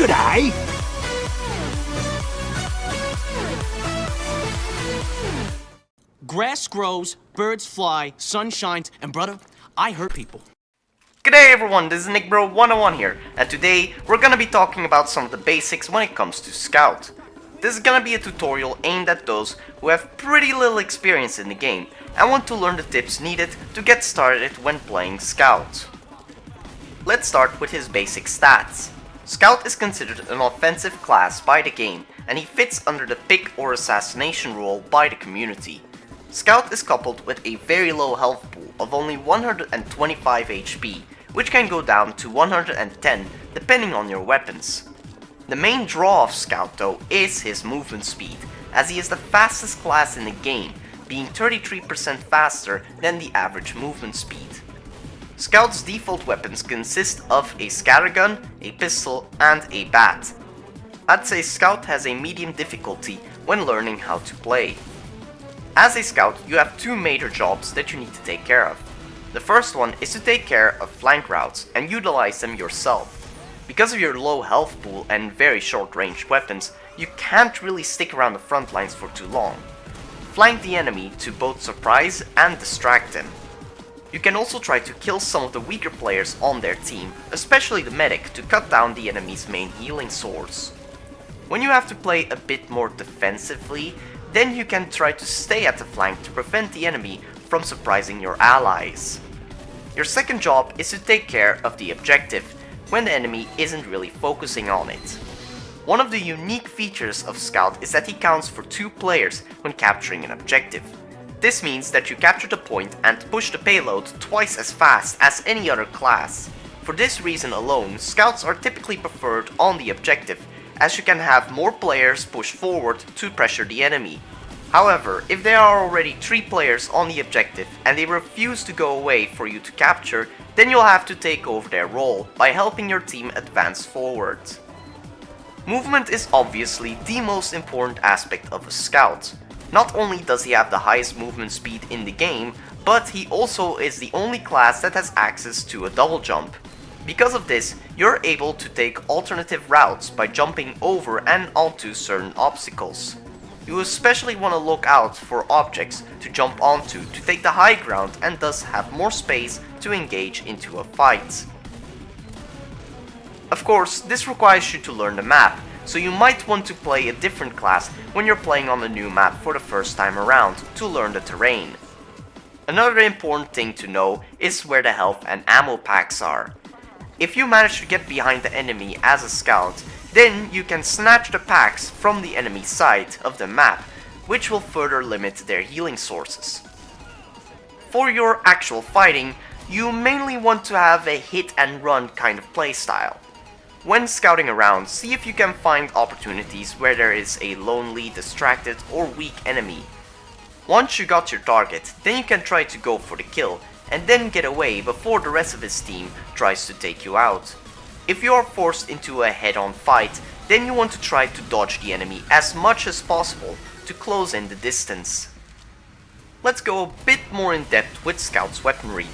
G'day! Grass grows, birds fly, sun shines, and brother, I hurt people. G'day everyone, this is NickBro101 here, and today we're gonna be talking about some of the basics when it comes to Scout. This is gonna be a tutorial aimed at those who have pretty little experience in the game and want to learn the tips needed to get started when playing Scout. Let's start with his basic stats. Scout is considered an offensive class by the game, and he fits under the pick or assassination rule by the community. Scout is coupled with a very low health pool of only 125 HP, which can go down to 110 depending on your weapons. The main draw of Scout though is his movement speed, as he is the fastest class in the game, being 33% faster than the average movement speed. Scout's default weapons consist of a scattergun, a pistol, and a bat. I'd say Scout has a medium difficulty when learning how to play. As a Scout, you have two major jobs that you need to take care of. The first one is to take care of flank routes and utilize them yourself. Because of your low health pool and very short range weapons, you can't really stick around the front lines for too long. Flank the enemy to both surprise and distract them. You can also try to kill some of the weaker players on their team, especially the medic, to cut down the enemy's main healing source. When you have to play a bit more defensively, then you can try to stay at the flank to prevent the enemy from surprising your allies. Your second job is to take care of the objective, when the enemy isn't really focusing on it. One of the unique features of Scout is that he counts for 2 players when capturing an objective. This means that you capture the point and push the payload twice as fast as any other class. For this reason alone, Scouts are typically preferred on the objective, as you can have more players push forward to pressure the enemy. However, if there are already 3 players on the objective and they refuse to go away for you to capture, then you'll have to take over their role by helping your team advance forward. Movement is obviously the most important aspect of a Scout. Not only does he have the highest movement speed in the game, but he also is the only class that has access to a double jump. Because of this, you're able to take alternative routes by jumping over and onto certain obstacles. You especially want to look out for objects to jump onto to take the high ground and thus have more space to engage into a fight. Of course, this requires you to learn the map, so you might want to play a different class when you're playing on a new map for the first time around to learn the terrain. Another important thing to know is where the health and ammo packs are. If you manage to get behind the enemy as a Scout, then you can snatch the packs from the enemy side of the map, which will further limit their healing sources. For your actual fighting, you mainly want to have a hit and run kind of playstyle. When scouting around, see if you can find opportunities where there is a lonely, distracted, or weak enemy. Once you got your target, then you can try to go for the kill, and then get away before the rest of his team tries to take you out. If you are forced into a head-on fight, then you want to try to dodge the enemy as much as possible to close in the distance. Let's go a bit more in depth with Scout's weaponry.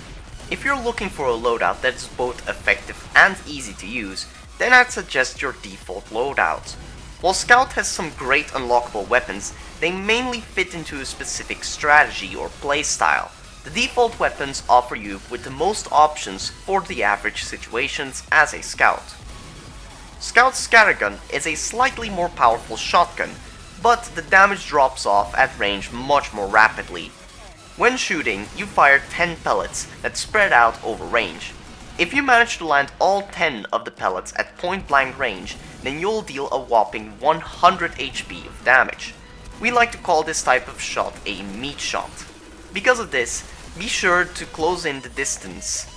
If you're looking for a loadout that is both effective and easy to use, then I'd suggest your default loadout. While Scout has some great unlockable weapons, they mainly fit into a specific strategy or playstyle. The default weapons offer you with the most options for the average situations as a Scout. Scout's scattergun is a slightly more powerful shotgun, but the damage drops off at range much more rapidly. When shooting, you fire 10 pellets that spread out over range. If you manage to land all 10 of the pellets at point blank range, then you'll deal a whopping 100 HP of damage. We like to call this type of shot a meat shot. Because of this, be sure to close in the distance.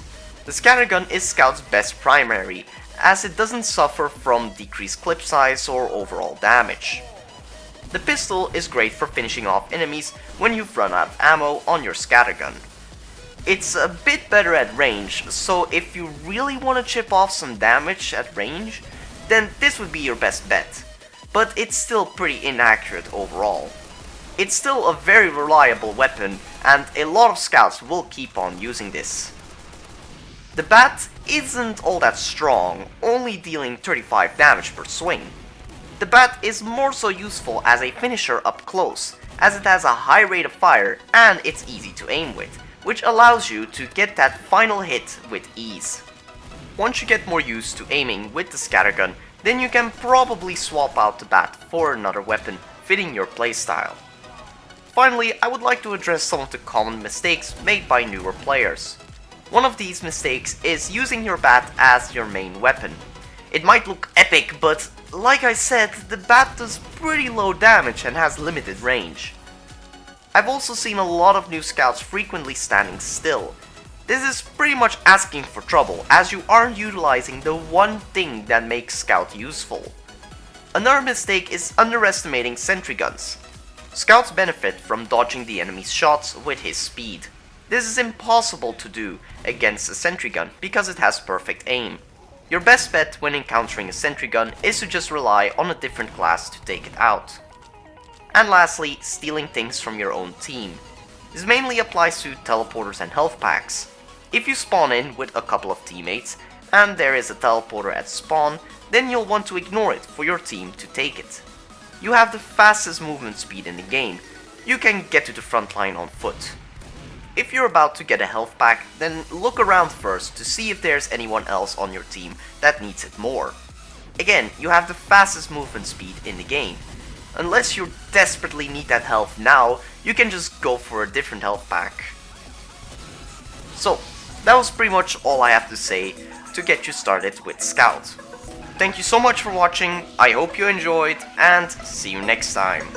The scattergun is Scout's best primary, as it doesn't suffer from decreased clip size or overall damage. The pistol is great for finishing off enemies when you've run out of ammo on your scattergun. It's a bit better at range, so if you really want to chip off some damage at range, then this would be your best bet. But it's still pretty inaccurate overall. It's still a very reliable weapon, and a lot of scouts will keep on using this. The bat isn't all that strong, only dealing 35 damage per swing. The bat is more so useful as a finisher up close, as it has a high rate of fire and it's easy to aim with, which allows you to get that final hit with ease. Once you get more used to aiming with the scattergun, then you can probably swap out the bat for another weapon fitting your playstyle. Finally, I would like to address some of the common mistakes made by newer players. One of these mistakes is using your bat as your main weapon. It might look epic, but like I said, the bat does pretty low damage and has limited range. I've also seen a lot of new scouts frequently standing still. This is pretty much asking for trouble, as you aren't utilizing the one thing that makes scout useful. Another mistake is underestimating sentry guns. Scouts benefit from dodging the enemy's shots with his speed. This is impossible to do against a sentry gun because it has perfect aim. Your best bet when encountering a sentry gun is to just rely on a different class to take it out. And lastly, stealing things from your own team. This mainly applies to teleporters and health packs. If you spawn in with a couple of teammates and there is a teleporter at spawn, then you'll want to ignore it for your team to take it. You have the fastest movement speed in the game. You can get to the front line on foot. If you're about to get a health pack, then look around first to see if there's anyone else on your team that needs it more. Again, you have the fastest movement speed in the game. Unless you desperately need that health now, you can just go for a different health pack. So, that was pretty much all I have to say to get you started with Scout. Thank you so much for watching, I hope you enjoyed, and see you next time.